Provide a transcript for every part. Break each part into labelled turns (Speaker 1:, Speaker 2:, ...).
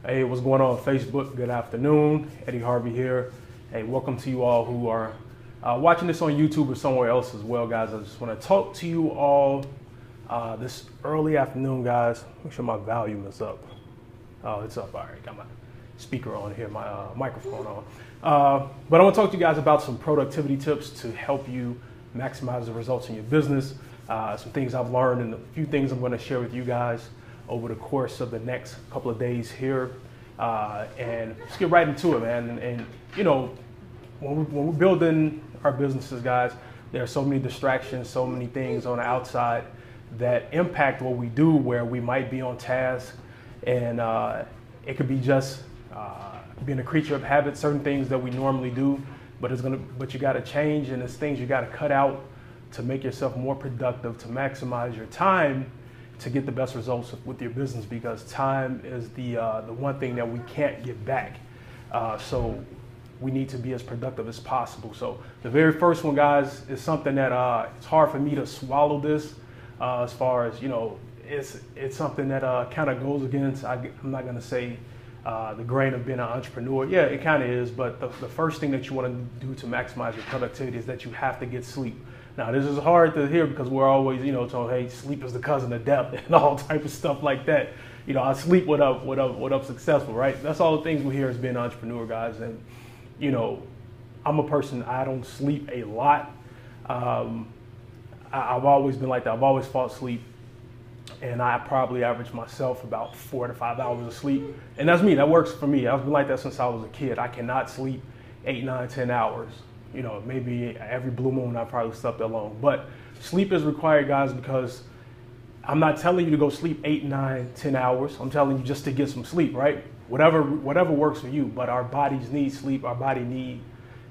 Speaker 1: Hey, what's going on Facebook? Good afternoon. Eddie Harvey here. Hey, welcome to you all who are watching this on YouTube or somewhere else as well, guys. I just want to talk to you all this early afternoon, guys. Make sure my volume is up. Oh, it's up. All right, got my speaker on here, my microphone on. But I want to talk to you guys about some productivity tips to help you maximize the results in your business. Some things I've learned and a few things I'm going to share with you guys over the course of the next couple of days here, and let's get right into it, man. And you know, when we're building our businesses, guys, there are so many distractions, so many things on the outside that impact what we do, where we might be on task, and it could be just being a creature of habit. Certain things that we normally do, but you got to change, and it's things you got to cut out to make yourself more productive, to maximize your time, to get the best results with your business, because time is the one thing that we can't get back. So we need to be as productive as possible. So the very first one, guys, is something that it's hard for me to swallow this, as far as, you know, it's something that kind of goes against, I'm not going to say the grain of being an entrepreneur. Yeah, it kind of is, but the first thing that you want to do to maximize your productivity is that you have to get sleep. Now, this is hard to hear because we're always, you know, told, hey, sleep is the cousin of death and all type of stuff like that. You know, I sleep, what up successful, right? That's all the things we hear as being an entrepreneur, guys. And, you know, I'm a person, I don't sleep a lot. I've always been like that. I've always fought sleep. And I probably average myself about 4 to 5 hours of sleep. And that's me, that works for me. I've been like that since I was a kid. I cannot sleep 8, 9, 10 hours. You know, maybe every blue moon I probably slept that long. But sleep is required, guys, because I'm not telling you to go sleep 8, 9, 10 hours. I'm telling you just to get some sleep, right? Whatever works for you. But our bodies need sleep. Our body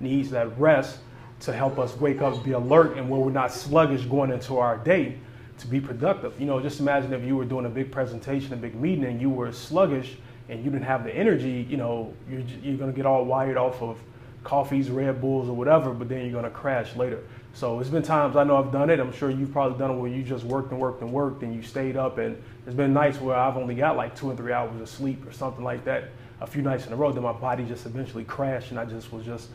Speaker 1: needs that rest to help us wake up, be alert, and where we're not sluggish going into our day to be productive. You know, just imagine if you were doing a big presentation, a big meeting, and you were sluggish and you didn't have the energy. You know, you're going to get all wired off of coffees, Red Bulls, or whatever, but then you're going to crash later. So it's been times, I know I've done it, I'm sure you've probably done it, where you just worked and you stayed up, and there's been nights where I've only got like 2 and 3 hours of sleep or something like that a few nights in a row. Then my body just eventually crashed and I just was just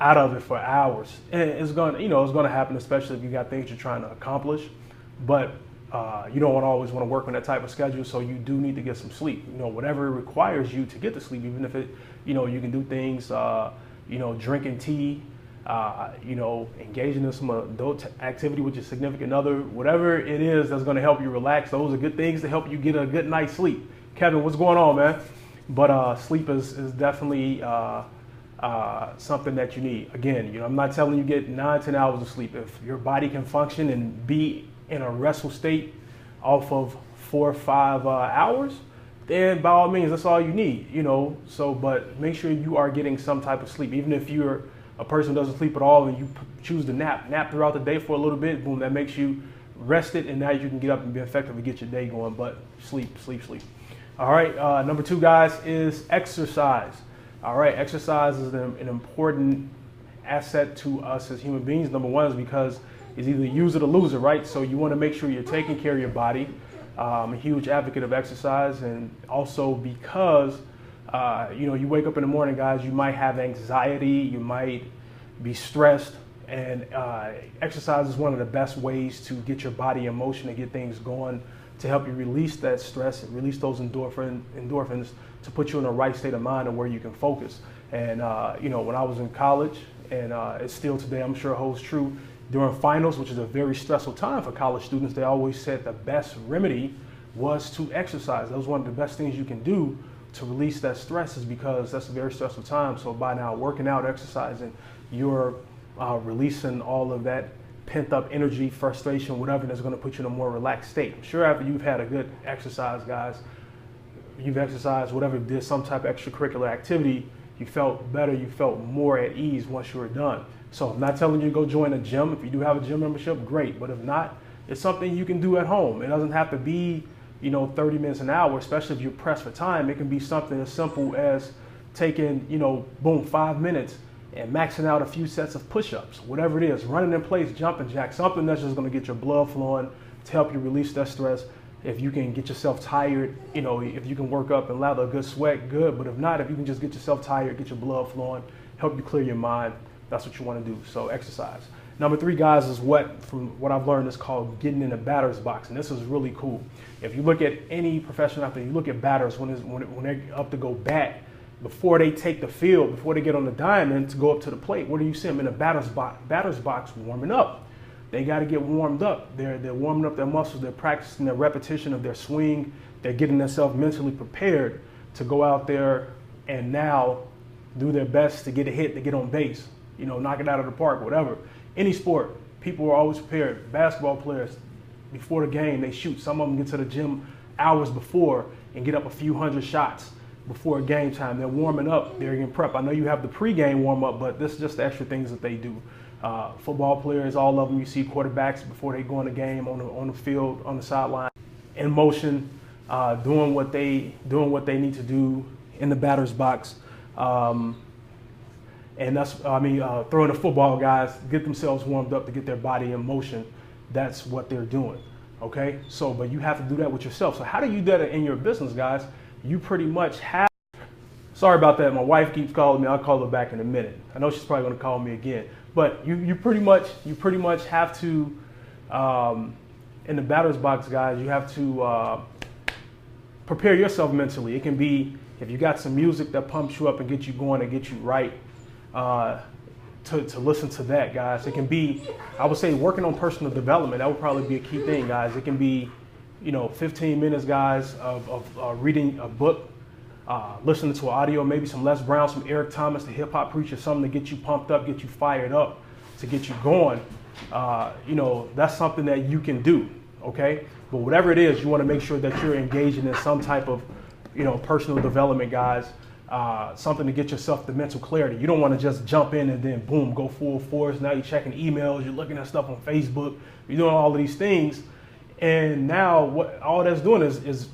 Speaker 1: out of it for hours. And it's going to happen, especially if you got things you're trying to accomplish. But you don't always want to work on that type of schedule, so you do need to get some sleep. You know, whatever it requires you to get to sleep, even if it, you know, you can do things, you know, drinking tea, you know, engaging in some adult activity with your significant other, whatever it is that's going to help you relax. Those are good things to help you get a good night's sleep. Kevin, what's going on, man? But sleep is definitely something that you need. Again, you know, I'm not telling you get 9, 10 hours of sleep. If your body can function and be in a restful state off of 4 or 5 hours, then by all means, that's all you need, you know. So, but make sure you are getting some type of sleep. Even if you're a person who doesn't sleep at all and you choose to nap throughout the day for a little bit, boom, that makes you rested, and now you can get up and be effective and get your day going. But sleep. All right, number 2, guys, is exercise. All right, exercise is an important asset to us as human beings. Number 1 is because it's either use it or lose it, right? So you want to make sure you're taking care of your body. I'm a huge advocate of exercise, and also because, you know, you wake up in the morning, guys, you might have anxiety, you might be stressed, and exercise is one of the best ways to get your body in motion and get things going, to help you release that stress and release those endorphins to put you in the right state of mind and where you can focus. And, you know, when I was in college, and it's still today, I'm sure holds true, during finals, which is a very stressful time for college students, they always said the best remedy was to exercise. That was one of the best things you can do to release that stress, is because that's a very stressful time. So by now, working out, exercising, you're releasing all of that pent up energy, frustration, whatever, that's going to put you in a more relaxed state. I'm sure after you've had a good exercise, guys, you've exercised, whatever, did some type of extracurricular activity, you felt better, you felt more at ease once you were done. So I'm not telling you to go join a gym. If you do have a gym membership, great. But if not, it's something you can do at home. It doesn't have to be, you know, 30 minutes an hour, especially if you're pressed for time. It can be something as simple as taking, you know, boom, 5 minutes and maxing out a few sets of push-ups, whatever it is, running in place, jumping jacks, something that's just going to get your blood flowing to help you release that stress, If you can get yourself tired, you know, if you can work up and lather a good sweat, good. But if not, if you can just get yourself tired, get your blood flowing, help you clear your mind, that's what you want to do. So exercise. Number 3, guys, is from what I've learned, is called getting in the batter's box. And this is really cool. If you look at any professional out there, you look at batters when they're up to go bat, before they take the field, before they get on the diamond to go up to the plate, where do you see them? In the batter's box warming up. They got to get warmed up. They're warming up their muscles. They're practicing their repetition of their swing. They're getting themselves mentally prepared to go out there and now do their best to get a hit, to get on base, you know, knock it out of the park, whatever. Any sport, people are always prepared. Basketball players, before the game, they shoot. Some of them get to the gym hours before and get up a few hundred shots before game time. They're warming up. They're in prep. I know you have the pregame warm up, but this is just the extra things that they do. Football players, all of them, you see quarterbacks before they go in the game, on the field, on the sideline, in motion, doing what they need to do in the batter's box. And that's, throwing the football, guys, get themselves warmed up to get their body in motion. That's what they're doing, okay? So, but you have to do that with yourself. So how do you do that in your business, guys? You pretty much have, sorry about that, my wife keeps calling me. I'll call her back in a minute. I know she's probably gonna call me again. But you pretty much have to, in the batter's box, guys, you have to prepare yourself mentally. It can be, if you got some music that pumps you up and gets you going and gets you right, to listen to that, guys. It can be, I would say, working on personal development. That would probably be a key thing, guys. It can be, you know, 15 minutes, guys, of reading a book, listening to audio, maybe some Les Brown, some Eric Thomas, the hip hop preacher, something to get you pumped up, get you fired up, to get you going. You know, that's something that you can do, okay? But whatever it is, you want to make sure that you're engaging in some type of, you know, personal development, guys. Something to get yourself the mental clarity. You don't want to just jump in and then boom, go full force. Now you're checking emails, you're looking at stuff on Facebook, you're doing all of these things. And now what all that's doing is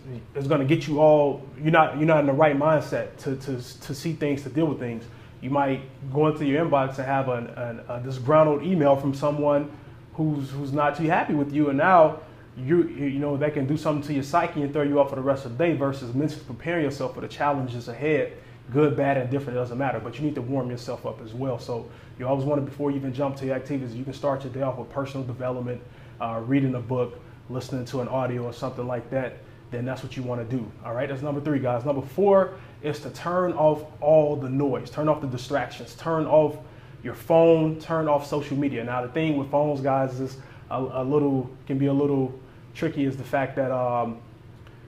Speaker 1: going to get you all, you're not in the right mindset to see things, to deal with things. You might go into your inbox and have a disgruntled email from someone who's not too happy with you, and now you know that can do something to your psyche and throw you off for the rest of the day, versus mentally preparing yourself for the challenges ahead. Good, bad, and different, it doesn't matter, but you need to warm yourself up as well. So you always want to, before you even jump to your activities, you can start your day off with personal development, reading a book, listening to an audio or something like that. Then that's what you want to do. All right, that's number 3, guys. Number 4 is to turn off all the noise, turn off the distractions, turn off your phone, turn off social media. Now the thing with phones, guys, is can be a little tricky, is the fact that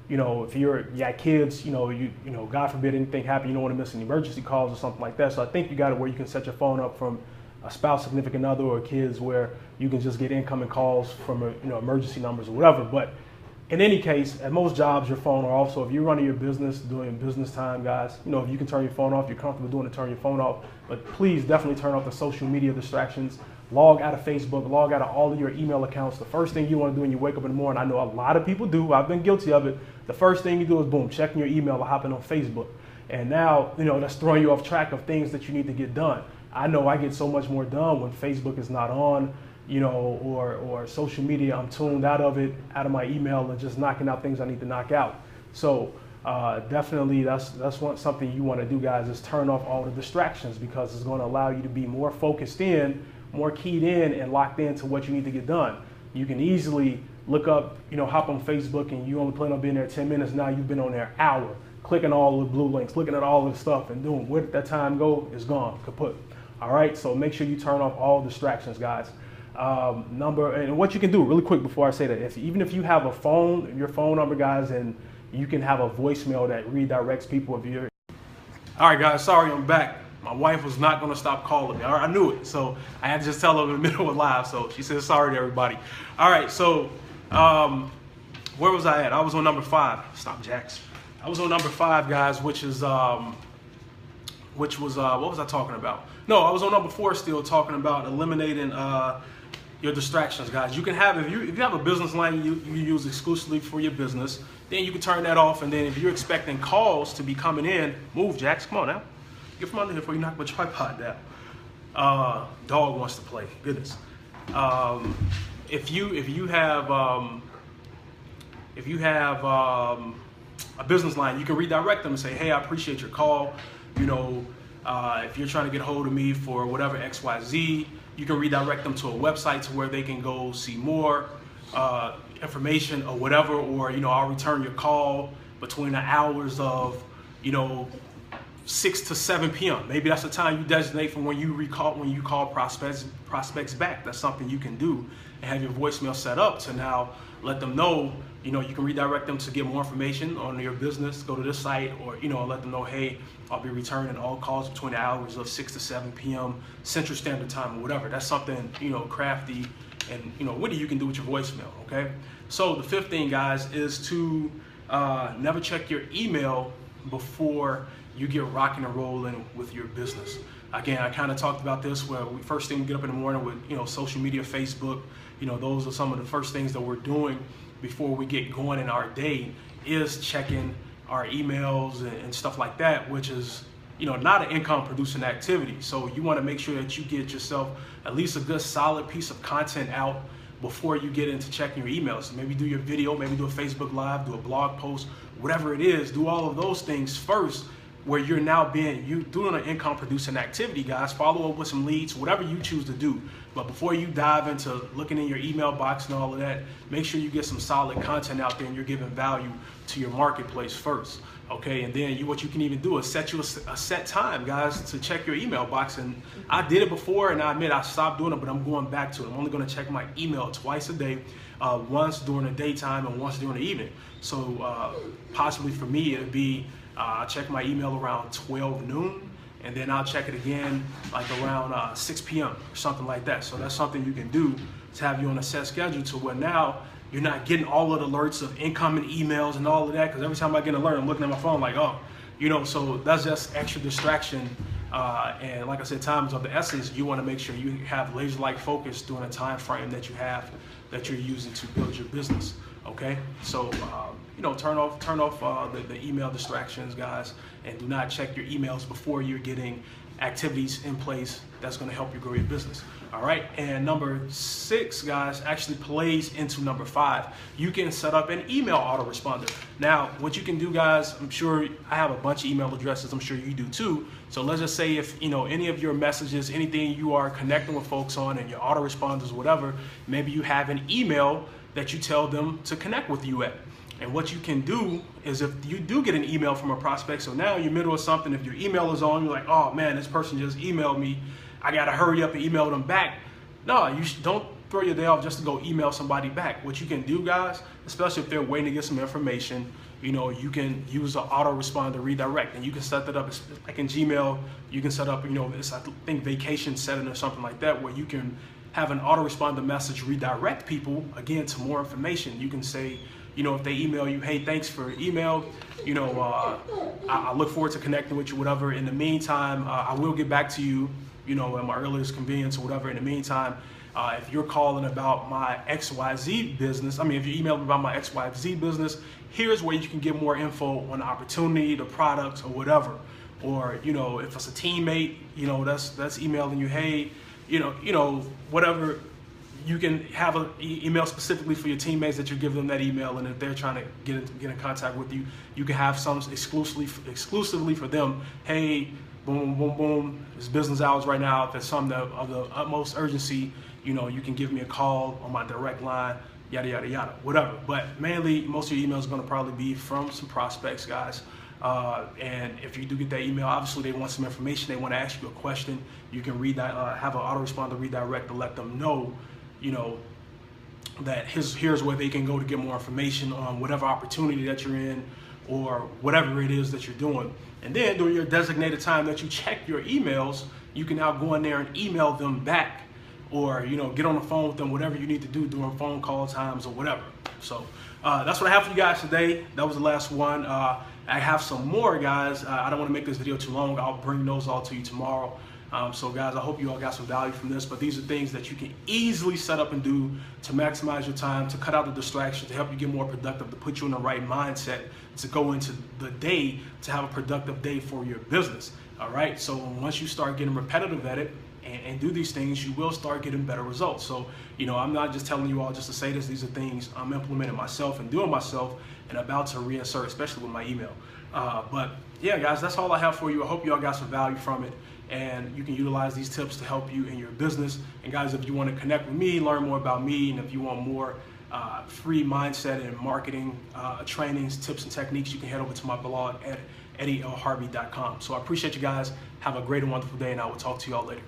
Speaker 1: you know, if you got kids, you know, God forbid anything happen, you don't want to miss any emergency calls or something like that. So I think you got it where you can set your phone up from a spouse, significant other, or kids, where you can just get incoming calls from emergency numbers or whatever. But in any case, at most jobs, your phone are off. So if you're running your business, doing business time, guys, you know, if you can turn your phone off, you're comfortable doing it, turn your phone off. But please definitely turn off the social media distractions. Log out of Facebook, log out of all of your email accounts. The first thing you want to do when you wake up in the morning, I know a lot of people do, I've been guilty of it. The first thing you do is boom, checking your email or hopping on Facebook. And now, you know, that's throwing you off track of things that you need to get done. I know I get so much more done when Facebook is not on, you know, or social media. I'm tuned out of it, out of my email, and just knocking out things I need to knock out. So definitely that's something you want to do, guys, is turn off all the distractions, because it's going to allow you to be more focused in, more keyed in, and locked into what you need to get done. You can easily look up, you know, hop on Facebook, and you only plan on being there 10 minutes. Now you've been on there an hour, clicking all the blue links, looking at all of the stuff, and doing where did that time go? It's gone, kaput. All right, so make sure you turn off all distractions, guys. And what you can do really quick before I say that, even if you have a phone, your phone number, guys, and you can have a voicemail that redirects people if you're. All right, guys, sorry I'm back. My wife was not going to stop calling me. All right, I knew it, so I had to just tell her in the middle of live. So she said sorry to everybody. All right, so where was I at? I was on number 5. Stop, Jax. I was on number 5, guys, which was what was I talking about? No, I was on number 4 still, talking about eliminating your distractions, guys. You can have, if you have a business line you use exclusively for your business, then you can turn that off. And then if you're expecting calls to be coming in, move, Jax, come on now. Get from under here before you knock my tripod down. Dog wants to play. Goodness. If you if you have a business line, you can redirect them and say, hey, I appreciate your call. You know, if you're trying to get a hold of me for whatever XYZ, you can redirect them to a website to where they can go see more information or whatever, or, you know, I'll return your call between the hours of, you know, 6 to 7 p.m. Maybe that's the time you designate for when you call prospects back. That's something you can do, and have your voicemail set up to now let them know, you know, you can redirect them to get more information on your business, go to this site, or, you know, let them know, hey, I'll be returning all calls between the hours of 6 to 7 p.m. Central Standard Time or whatever. That's something, you know, crafty and, you know, witty you can do with your voicemail, okay? So the fifth thing, guys, is to never check your email before you get rocking and rolling with your business. Again, I kind of talked about this where first thing we get up in the morning with, you know, social media, Facebook, you know, those are some of the first things that we're doing before we get going in our day, is checking our emails and stuff like that, which is, you know, not an income producing activity. So you want to make sure that you get yourself at least a good solid piece of content out before you get into checking your emails. So maybe do your video, maybe do a Facebook Live, do a blog post, whatever it is, do all of those things first, where you're now doing an income producing activity, guys. Follow up with some leads, whatever you choose to do. But before you dive into looking in your email box and all of that, make sure you get some solid content out there and you're giving value to your marketplace first. Okay, and then what you can even do is set you a set time, guys, to check your email box. And I did it before, and I admit I stopped doing it, but I'm going back to it. I'm only going to check my email twice a day, once during the daytime and once during the evening. So possibly for me, it'd be I check my email around 12 noon, and then I'll check it again like around 6 p.m. or something like that. So that's something you can do to have you on a set schedule, to where now you're not getting all of the alerts of incoming emails and all of that, because every time I get an alert, I'm looking at my phone like, oh, you know, so that's just extra distraction. And like I said, time is of the essence. You want to make sure you have laser-like focus during a time frame that you have, that you're using to build your business. Okay, so you know, turn off the email distractions, guys, and do not check your emails before you're getting activities in place that's going to help you grow your business. All right, and number 6, guys, actually plays into number 5. You can set up an email autoresponder. Now, what you can do, guys, I'm sure I have a bunch of email addresses. I'm sure you do too. So let's just say if, you know, any of your messages, anything you are connecting with folks on, and your autoresponders, whatever, maybe you have an email that you tell them to connect with you at. And what you can do is, if you do get an email from a prospect, so now in the middle of something, if your email is on, you're like, oh man, this person just emailed me, I gotta hurry up and email them back. No, you don't throw your day off just to go email somebody back. What you can do, guys, especially if they're waiting to get some information, you know, you can use an autoresponder redirect, and you can set that up like in Gmail. You can set up, you know, it's, I think, vacation setting or something like that, where you can have an autoresponder message redirect people again to more information. You can say, you know, if they email you, hey, thanks for email, you know, I look forward to connecting with you, whatever. In the meantime, I will get back to you, you know, at my earliest convenience or whatever. In the meantime, if you're calling about my XYZ business, I mean, if you email me about my XYZ business, here's where you can get more info on the opportunity, the product, or whatever. Or, you know, if it's a teammate, you know, that's emailing you, hey, you know, whatever. You can have an email specifically for your teammates that you give them that email, and if they're trying to get in contact with you, you can have some exclusively for them. Hey, boom, boom, boom, it's business hours right now. If there's something of the utmost urgency, you know, you can give me a call on my direct line, yada, yada, yada, whatever. But mainly, most of your emails are going to probably be from some prospects, guys. And if you do get that email, obviously they want some information. They want to ask you a question. You can have an autoresponder redirect to let them know, you know, that here's where they can go to get more information on whatever opportunity that you're in, or whatever it is that you're doing. And then during your designated time that you check your emails, you can now go in there and email them back, or, you know, get on the phone with them, whatever you need to do during phone call times or whatever. So that's what I have for you guys today. That was the last one. I have some more, guys. I don't want to make this video too long. I'll bring those all to you tomorrow. So guys, I hope you all got some value from this, but these are things that you can easily set up and do to maximize your time, to cut out the distractions, to help you get more productive, to put you in the right mindset to go into the day, to have a productive day for your business. All right, so once you start getting repetitive at it, and do these things, you will start getting better results. So, I'm not just telling you all just to say this. These are things I'm implementing myself and doing myself and about to reinsert, especially with my email. But yeah, guys, that's all I have for you. I hope you all got some value from it, and you can utilize these tips to help you in your business. And guys, if you want to connect with me, learn more about me, and if you want more free mindset and marketing trainings, tips, and techniques, you can head over to my blog at eddieLharvey.com. So I appreciate you guys. Have a great and wonderful day, and I will talk to you all later.